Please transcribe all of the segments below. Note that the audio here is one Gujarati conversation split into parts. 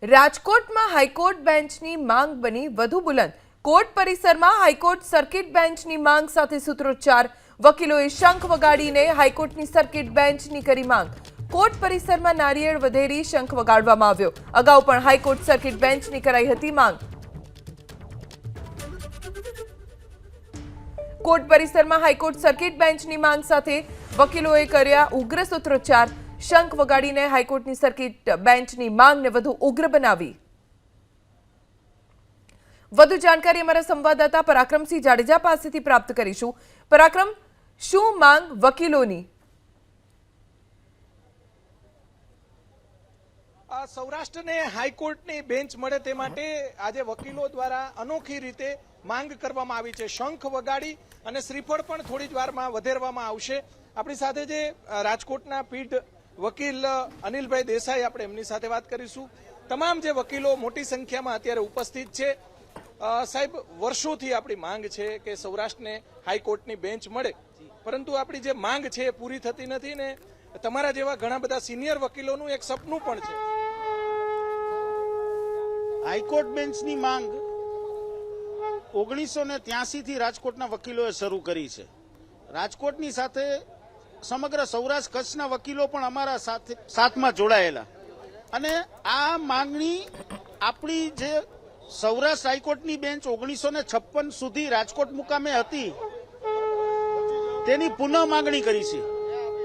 રાજકોટમાં હાઈકોર્ટ બેન્ચની માંગ બની વધુ બુલંદ। કોર્ટ પરિસરમાં હાઈકોર્ટ સર્કિટ બેન્ચની માંગ સાથે સૂત્રોચ્ચાર। વકીલોએ શંખ વગાડીને હાઈકોર્ટની સર્કિટ બેન્ચની કરી માંગ। કોર્ટ પરિસરમાં નારિયેળ વધેરી શંખ વગાડવામાં આવ્યો। અગાઉ પણ હાઈકોર્ટ સર્કિટ બેન્ચની કરાઈ હતી માંગ। કોર્ટ પરિસરમાં હાઈકોર્ટ સર્કિટ બેન્ચની માંગ સાથે વકીલોએ કર્યા ઉગ્ર સૂત્રોચ્ચાર। શંખ વગાડીને હાઈકોર્ટની સર્કિટ બેન્ચની માંગને વધુ ઉગ્ર બનાવી। વધુ જાણકારી અમારા સંવાદદાતા પરાક્રમસિંહ જાડેજા પાસેથી પ્રાપ્ત કરીશું। પરાક્રમ, શું માંગ વકીલોની? સૌરાષ્ટ્રને હાઈકોર્ટની બેન્ચ મળે તે માટે આજે વકીલો દ્વારા અનોખી રીતે માંગ કરવામાં આવી છે। શંખ વગાડી અને શ્રીફળ પણ થોડી જ વારમાં વધેરવામાં આવશે। આપણી સાથે જે રાજકોટના પીઢ વકીલ અનિલભાઈ દેસાઈ, આપણે એમની સાથે વાત કરીશું। તમામ જે વકીલો મોટી સંખ્યામાં અત્યારે ઉપસ્થિત છે। સાહેબ, વર્ષોથી આપણી માંગ છે કે સૌરાષ્ટ્રને હાઈકોર્ટની બેન્ચ મળે, પરંતુ આપણી જે માંગ છે એ પૂરી થતી નથી ને તમારા જેવા ઘણા બધા સિનિયર વકીલોનું એક સપનું પણ છે। હાઈકોર્ટ બેન્ચની માંગ 1983 થી રાજકોટના વકીલોએ શરૂ કરી છે। રાજકોટની સાથે સમગ્ર સૌરાષ્ટ્ર કચ્છના વકીલો પણ અમારા સાથમાં જોડાયેલા, અને આ માંગણી આપણી જે સૌરાષ્ટ્ર હાઈકોર્ટની બેન્ચ 1956 સુધી રાજકોટ મુકામે હતી તેની પુનઃ માંગણી કરી છે।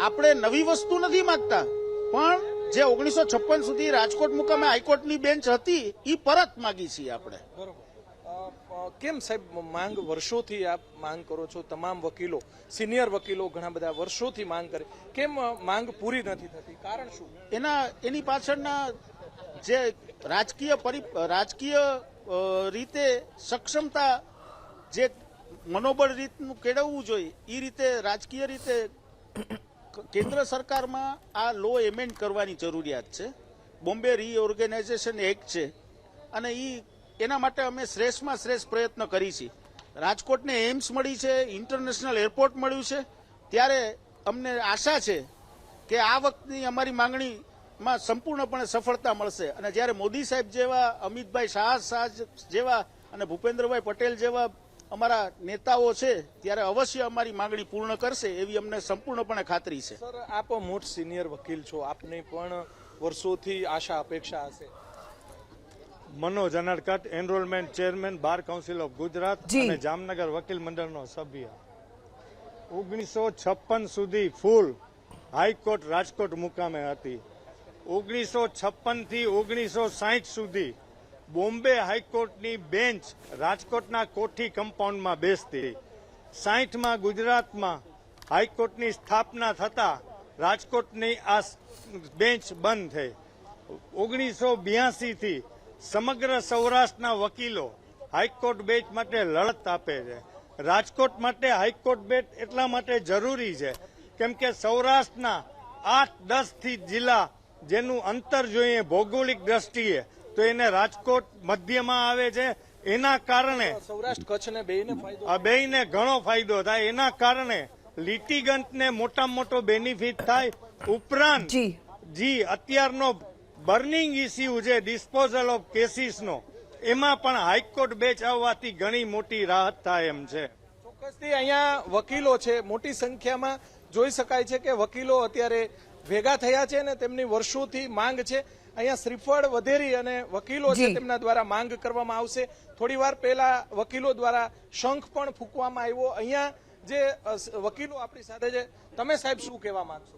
આપણે નવી વસ્તુ નથી માંગતા, પણ જે 1956 સુધી રાજકોટ મુકામે હાઈકોર્ટની બેન્ચ હતી એ પરત માંગી છીએ આપણે। કેમ સાહેબ માંગ વર્ષોથી આપ માંગ કરો છો? તમામ વકીલો, સિનિયર વકીલો ઘણા બધા વર્ષોથી માંગ કરે, કેમ માંગ પૂરી નથી થતી? કારણ શું? એની પાછળના જે રાજકીય રીતે સક્ષમતા, જે મનોબળ રીતનું કેળવવું જોઈએ એ રીતે રાજકીય રીતે કેન્દ્ર સરકારમાં આ લો એમેન્ડ કરવાની જરૂરિયાત છે। બોમ્બે રીઓર્ગેનાઇઝેશન એક્ટ છે, અને એના માટે અમે શ્રેષ્ઠમાં શ્રેષ્ઠ પ્રયત્ન કરી છે। રાજકોટને એમ્સ મળી છે, ઇન્ટરનેશનલ એરપોર્ટ મળ્યું છે, ત્યારે અમને આશા છે કે આ વખતની અમારી માંગણીમાં સંપૂર્ણપણે સફળતા મળશે। અને જ્યારે મોદી સાહેબ જેવા, અમિતભાઈ શાહ જેવા અને ભૂપેન્દ્રભાઈ પટેલ જેવા અમારા નેતાઓ છે ત્યારે અવશ્ય અમારી માંગણી પૂર્ણ કરશે એવી અમને સંપૂર્ણપણે ખાતરી છે। સર, આપ મોટ સિનિયર વકીલ છો, આપને પણ વર્ષોથી આશા અપેક્ષા હશે। મનોજ અનારકટ, enrollment chairman, bar council of Gujarat અને જામનગર વકીલ મંડળનો સભ્ય। 1956 સુધી ફૂલ હાઈકોર્ટ રાજકોટ મુકામે હતી। 1956 થી 1960 સુધી બોમ્બે હાઈકોર્ટની બેન્ચ રાજકોટના કોઠી કમ્પાઉન્ડમાં બેસતી। 60માં ગુજરાતમાં હાઈકોર્ટની સ્થાપના થતા રાજકોટની આ બેન્ચ બંધ થઈ। 1982 થી સમગ્ર સૌરાષ્ટ્રના વકીલો હાઈકોર્ટ બેન્ચ માટે લડત આપે છે। રાજકોટ માટે હાઈકોર્ટ બેન્ચ એટલા માટે જરૂરી છે કેમ કે સૌરાષ્ટ્રના 8-10 થી જિલ્લા જેનું અંતર જોઈએ ભૌગોલિક દ્રષ્ટિએ તો એને રાજકોટ મધ્યમાં આવે છે। એના કારણે સૌરાષ્ટ્ર કચ્છને બેયને ઘણો ફાયદો થાય। એના કારણે લિટિગન્ટને મોટામાં મોટો બેનિફિટ થાય। ઉપરાંત અત્યારનો બર્નિંગ ઇસ્યુ છે ડિસ્પોઝલ ઓફ કેસીસનો, એમાં પણ હાઈકોર્ટ બેન્ચ આવવાથી ઘણી મોટી રાહત થાય એમ છે। ચોક્કસથી અહીંયા વકીલો છે, મોટી સંખ્યામાં જોઈ શકાય છે કે વકીલો અત્યારે ભેગા થયા છે અને તેમની વર્ષોથી માંગ છે। અહીંયા શ્રીફળ વધેરી અને વકીલો છે તેમના દ્વારા માંગ કરવામાં આવશે। થોડી વાર પહેલા વકીલો દ્વારા શંખ પણ ફૂંકવામાં આવ્યો। અહીંયા જે વકીલો આપણી સાથે છે, તમે સાહેબ શું કહેવા માંગશો?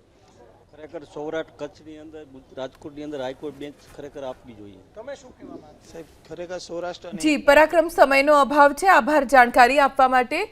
ખરેખર સૌરાષ્ટ્ર કચ્છની અંદર, રાજકોટની અંદર હાઈકોર્ટ બેન્ચ ખરેખર આપવી જોઈએ। તમે શું કહેવા માંગશો? સાહેબ, ખરેખર સૌરાષ્ટ્ર પરાક્રમ, સમયનો અભાવ છે। આભાર જાણકારી આપવા માટે।